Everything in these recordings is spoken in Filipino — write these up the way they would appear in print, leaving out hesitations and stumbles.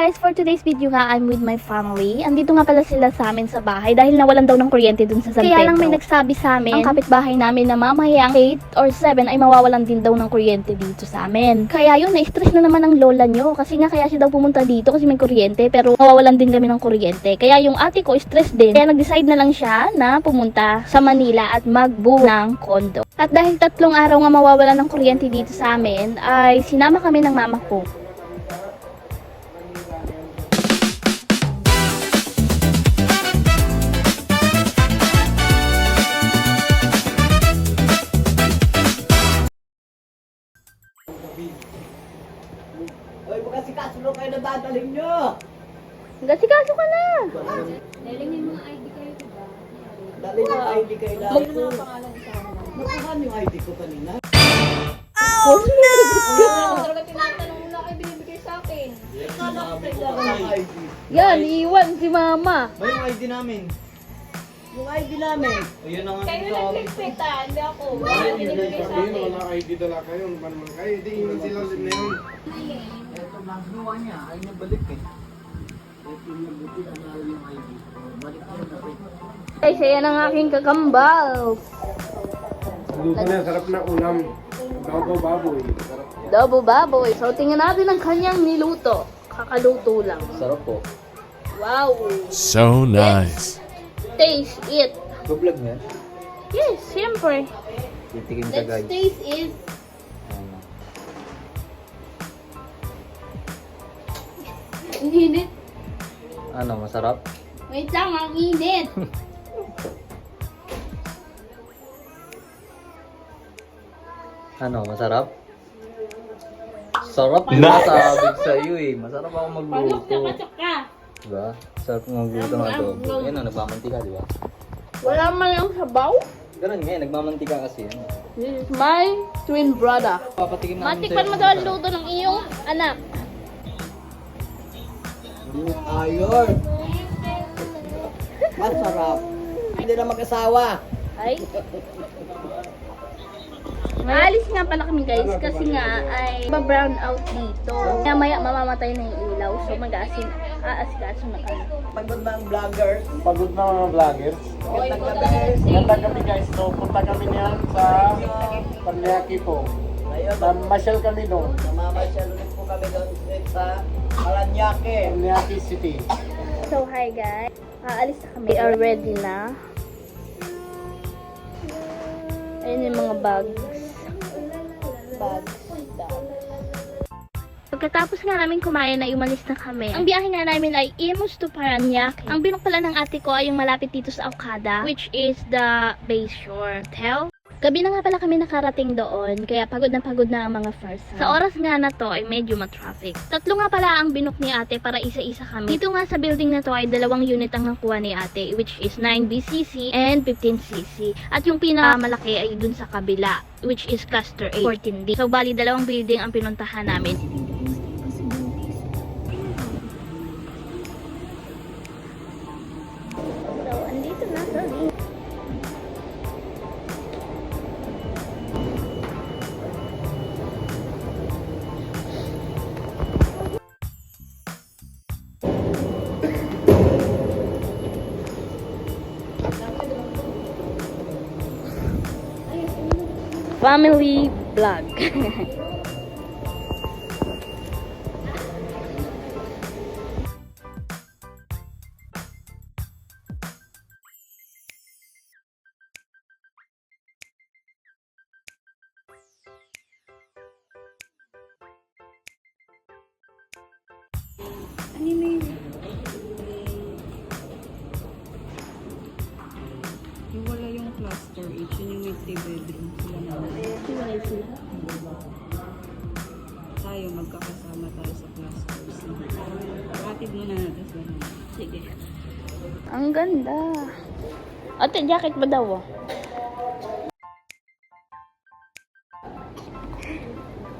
guys, for today's video nga, I'm with my family. Andito nga pala sila sa amin sa bahay dahil nawalan daw ng kuryente dun sa San Pedro. Kaya lang may nagsabi sa amin, ang kapitbahay namin na mamayang 8 or 7 ay mawawalan din daw ng kuryente dito sa amin. Kaya yun, na-stress na naman ang lola nyo kasi nga kaya siya daw pumunta dito kasi may kuryente pero mawawalan din kami ng kuryente. Kaya yung ate ko stress din. Kaya nag-decide na lang siya na pumunta sa Manila at mag-book ng condo. At dahil 3 araw nga mawawalan ng kuryente dito sa amin, ay sinama kami ng mama ko. Oy, magkasikaso na kayo na dadaling nyo. Gasikaso ka na! Daling yung mga ID kayo, diba? Daling yung ID kayo na. Ano na ang pangalan sa akin? Nakuha yung ID ko kanina. Oh no! Ano talaga tinatanong mo na kayo binibigay sa akin? Kala ko kailangan ng ID. Yan, iwan si mama. Ba yung ID namin? Yung ID namin. Ayun na nga Kayo yung sabi. nagligpit ah, hindi ako. Wala binibigay sa akin. Wala ID dala kayo, ano ba naman kayo? Hindi yun sila sim na yun. Ito lang ginawa niya. Ayaw niya balik eh. Ito yung buti na nalang yung ID. Balik ko na rin. Guys, ayan ang aking kakambal. Luto na, sarap na ulam. Dogo baboy. Sarap. Double baboy. So, tingnan natin ang kanyang niluto. Kakaluto lang. Sarap po. Wow! So nice. Taste it. Go-vlog niya? Yes, siyempre. Titikim ka guys. taste it. Ano? Ang init. Ano, masarap? Wait lang, ang init. Ano, masarap? Sarap yung masabi sa'yo eh. Masarap ako magluto. ka. Diba? Sarap magluto ng adobo. Yan o, nagmamantika, diba? Wala man lang sabaw. Ganun nga, nagmamantika kasi yan. This is my twin brother. Papatikim namin Matikpan mo daw ang luto ng iyong anak. Ayun. Masarap. Hindi na mag-asawa. Ay. Maalis nga pala kami guys kasi nga ay brown out dito. Kaya maya mamamatay na yung ilaw so aasikaso na kami. Pagod na ang vlogger. Pagod na mga vloggers. Gandang gabi. Ganda kami guys, so punta kami niyan sa Paranaque po. Ayun. Masyal kami doon, Namamasyal ulit po kami doon sa Paranaque. Paranaque City. So hi guys, aalis na kami. We are ready na. Ayun yung mga bags. Pagkatapos nga namin kumain ay umalis na kami. Ang biyahe nga namin ay Imus to Paranaque. Ang binok pala ng ate ko ay yung malapit dito sa Okada, which is the Bayshore Hotel. Gabi na nga pala kami nakarating doon, kaya pagod na ang mga first. Sa oras nga na to ay medyo ma-traffic. 3 nga pala ang binok ni ate para isa-isa kami. Dito nga sa building na to ay 2 unit ang nakuha ni ate, which is 9BCC and 15cc. At yung pinakamalaki ay dun sa kabila, which is Cluster A 14D. So bali 2 building ang pinuntahan namin. So andito na kami. Family vlog. Yung wala yung cluster H, yun yung may 3 bedroom sila naman. Tayo, magkakasama tayo sa cluster C. Katid muna natin sila. Sige. Ang ganda. Ate, jacket ba daw?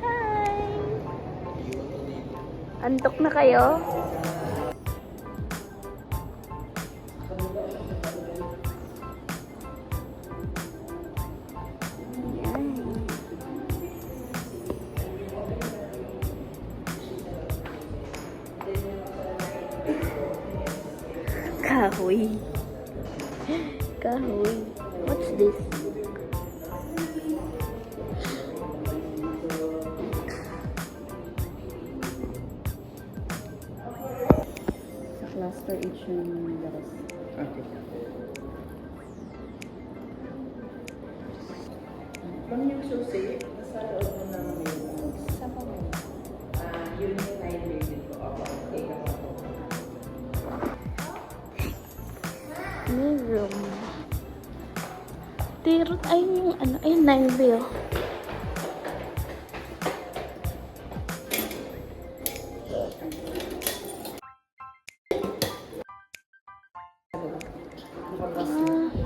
Hi! Antok na kayo? Kahoy. Kahoy. What's this? Sa cluster each yung laras. Okay. Kung yung susi, nasa loob mo ng yun yung 9 baby ko. Okay, ako. May room. Tirot ay yung ano, ay 9 bill.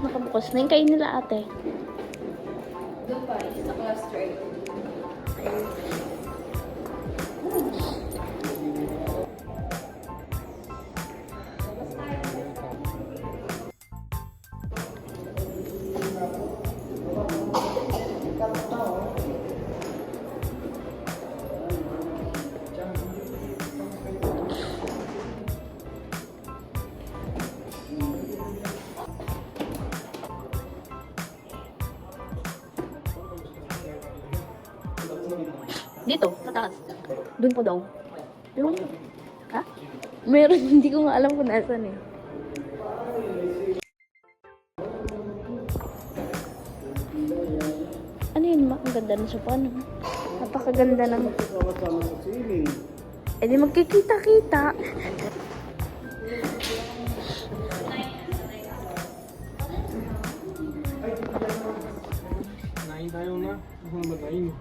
Nakabukas na yung kain nila ate. Doon pa rin, sa cluster 8. Dito, sa taas. Doon po daw. Doon. Ha? Meron, hindi ko nga alam kung nasan eh. Ano yun, ma? Ang ganda ng sofa, no? Napakaganda ng... Sama-sama sa ceiling. Eh di magkikita-kita. Nain tayo na. Ako na ba tayo?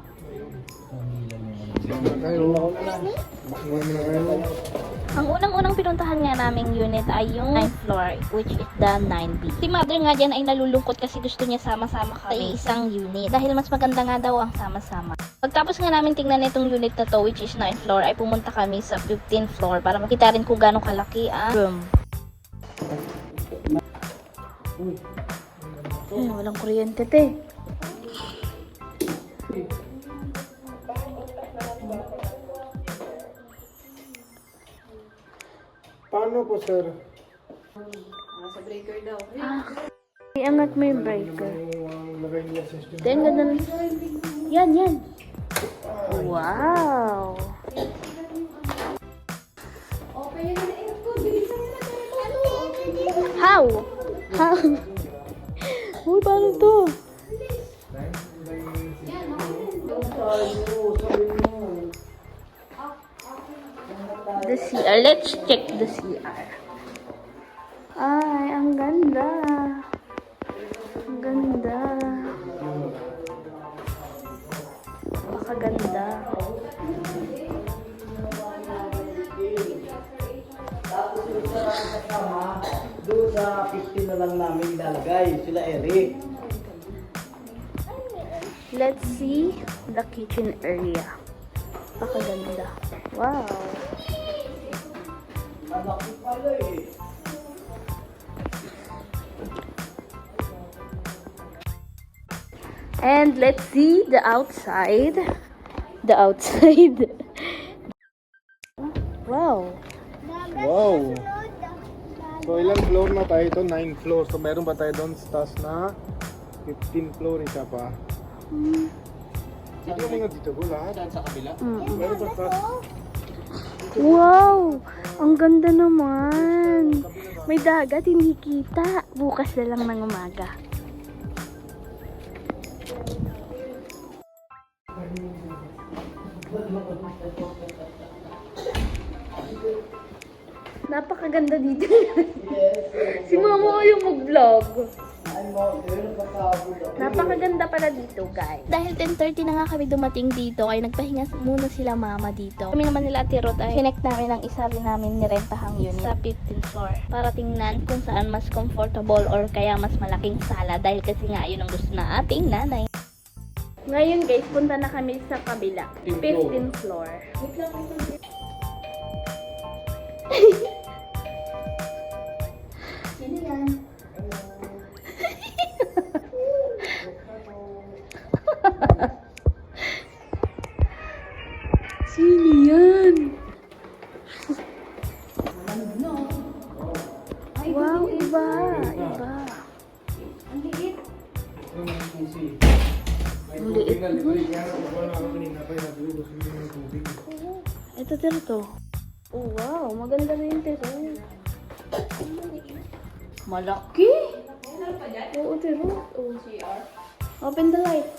Ang unang-unang pinuntahan nga naming unit ay yung 9th floor, which is the 9B. Si mother nga dyan ay nalulungkot kasi gusto niya sama-sama kami sa isang unit. Dahil mas maganda nga daw ang sama-sama. Pagtapos nga namin tingnan itong unit na to, which is 9th floor, ay pumunta kami sa 15th floor para makita rin kung gano'ng kalaki ang room. Ay, walang kuryente, te. Paano po, sir? Sa breaker daw. Iangat mo yung breaker. Yung lagay niya sa system. Then, ganda na. Yan, yan. Wow! How? How? Uy, paano to? The CR. Let's check the CR. Ay, ang ganda. Ang ganda. Napakaganda. Tapos yung sa kasama, doon sa 15 na lang namin ilalagay. Sila Eric. Let's see the kitchen area. Napakaganda. Wow. Malaki pala eh. And let's see the outside. The outside. Wow. Wow! So, ilang floor na tayo ito? 9 floors. So, meron ba tayo doon sa taas na 15 floor isa pa? Dito mo nga dito ko lahat. Sa kabila? Meron ba taas? Wow! Ang ganda naman. May dagat, hindi kita. Bukas na lang ng umaga. Napakaganda dito. Si mama ko yung mag-vlog. Napakaganda pala dito, guys. Dahil 10:30 na nga kami dumating dito, ay nagpahinga muna sila mama dito. Kami naman nila Ate Ruth ay connect namin ang isa rin namin nirentahang unit sa 15th floor para tingnan kung saan mas comfortable or kaya mas malaking sala dahil kasi nga yun ang gusto na ating nanay. Ngayon guys, punta na kami sa kabila. 15th floor. Sino yan? Sino yan? Wow, iba. Iba. Ang liit. May Ang tubig liit na nun. libre. Kaya nakuha na ako kanina pa yung nabi. Gusto nyo ng tubig. Ito tiro to. Oh, wow. Maganda rin tiro. Malaki. Oo, tiro. Oh. CR. Open the lights.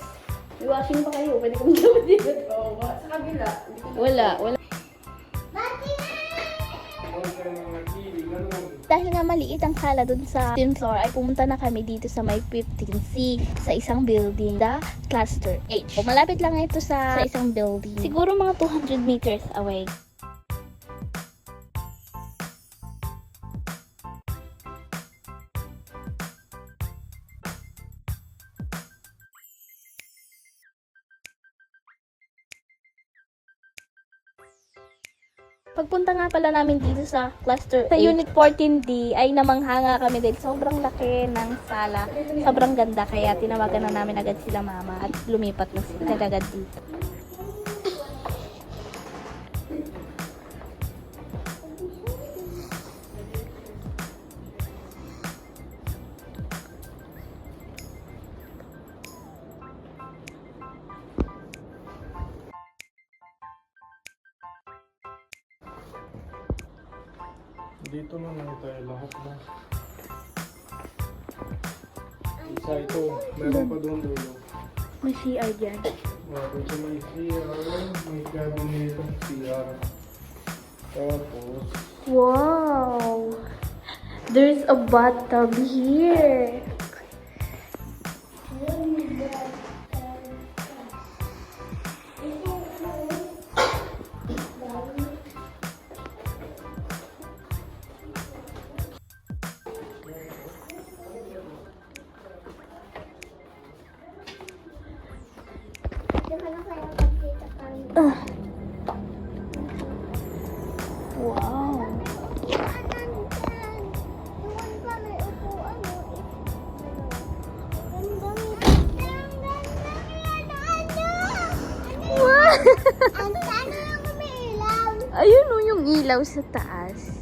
May washing pa kayo. Pwede kami gawin dito. Oo, sa kabila. Hindi ko Wala. Dahil nga maliit ang sala dun sa 15th floor, ay pumunta na kami dito sa may 15C sa isang building, the Cluster H. O, malapit lang ito sa isang building. Siguro mga 200 meters away. Pagpunta nga pala namin dito sa Cluster sa Unit 14D ay namanghanga kami din. Sobrang laki ng sala. Sobrang ganda kaya tinawagan na namin agad sila mama at lumipat na sila agad dito. Dito na lang tayo lahat na. Isa ito. Meron pa doon dulo. May CR dyan. Doon sa may CR. May cabinet ng CR. Tapos, Wow! There's a bathtub here. Wow! Ang sana lang umiilaw. Ayun o yung ilaw sa taas.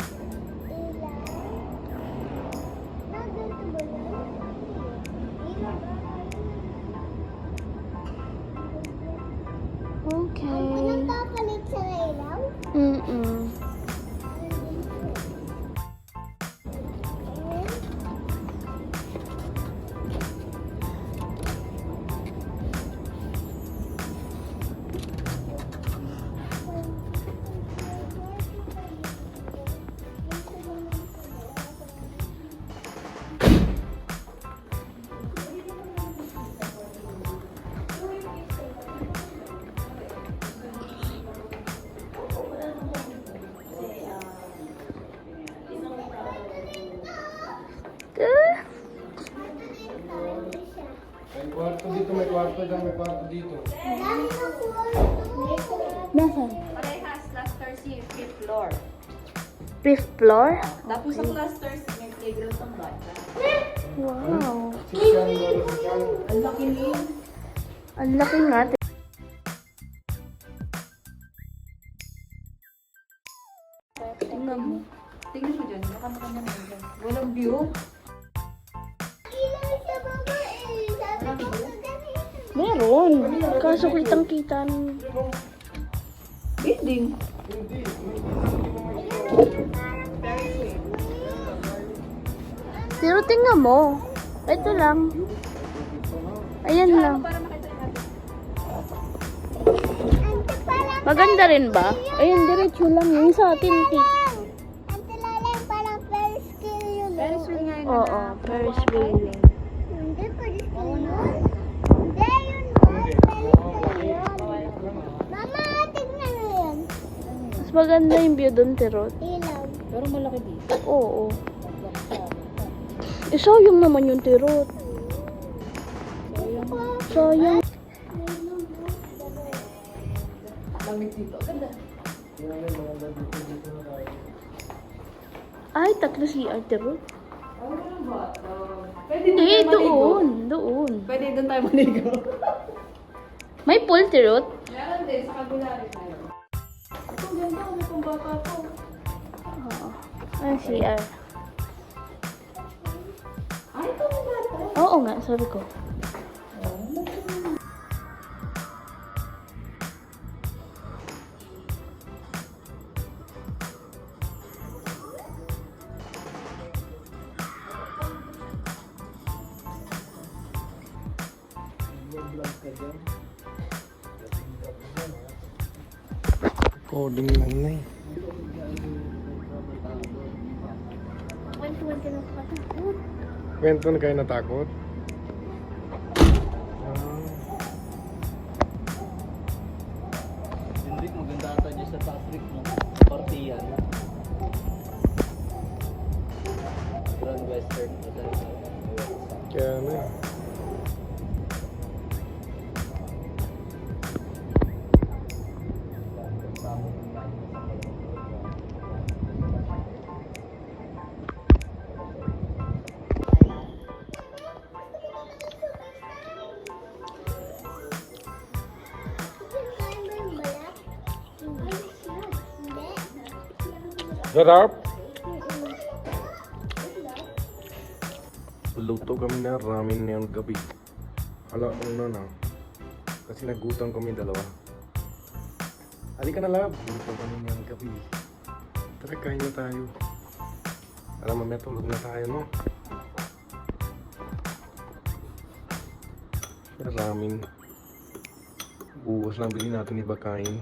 Ilaw. Nandito ba yan? Ilaw. Okay. Anong papalit sa ilaw? Mm-mm. may kwarto dito, may kwarto dyan, may kwarto dito. Dami na kwarto. Nasaan? Parehas, cluster C, 5th floor. 5th floor? Tapos sa cluster C, may playground ng bata. Wow. $600. Ang laki niyo. Ang laki nga. Tingnan mo. Tingnan mo dyan, baka makanya na dyan. Walang view. Ilaw sa baba eh. Sabi ko ganito. Meron. Kaso kitang-kita ng... Building. Pero tingnan mo. Ito lang. Ayan lang. Maganda rin ba? Ayun, diretso lang. Yung sa atin, Ang talalang parang Ferris wheel yun. Ferris wheel nga yun. Oo, Ferris wheel. Hindi, Ferris wheel yun. Hindi, yun mo. Ferris wheel yun. Mama, tignan mo yun. Mas maganda yung view doon, Tirot. Ilaw. Pero malaki dito. Oo. Sayang naman yung Tirot. Sayang. Lamig dito. Ganda. Ay, tatlo si Tirot. Ano ba? Pwede Hindi, tayo maligo. doon. Doon. Pwede doon tayo maligo. May pool, Tirot? Meron din, sa kabila rin tayo. Ito, ganda. Ano pang bata to? Oo. Ay, CR. Oo nga, sabi ko. Coding lang na eh. Kwentuhan ka ng katakot. Kwento na kayo natakot? Hindi, maganda ata dyan sa Patrick, no? Partiyan. Grand Western. Kaya ano eh. Sarap! Luto kami na ramen ngayong gabi. Hala, ano na. Kasi nagutom kami dalawa. Halika na lab. Luto kami ngayong gabi. Tara, kain na tayo. Para mamaya tulog na tayo, no? Ramen. Bukas lang bilhin natin iba kain.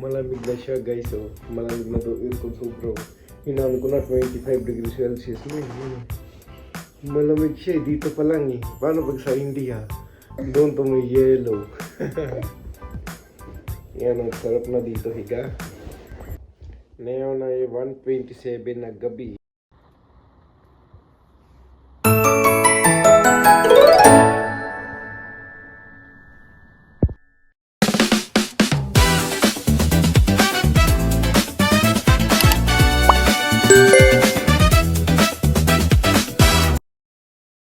Malamig na siya guys, oh. Malamig na to aircon sobrang. Hinaan ko na 25 degrees Celsius. Malamig siya eh. Dito pa lang eh. Paano pag sa India? Doon to may yellow. Yan, ang sarap na dito higa. Ngayon ay 1:27 na gabi.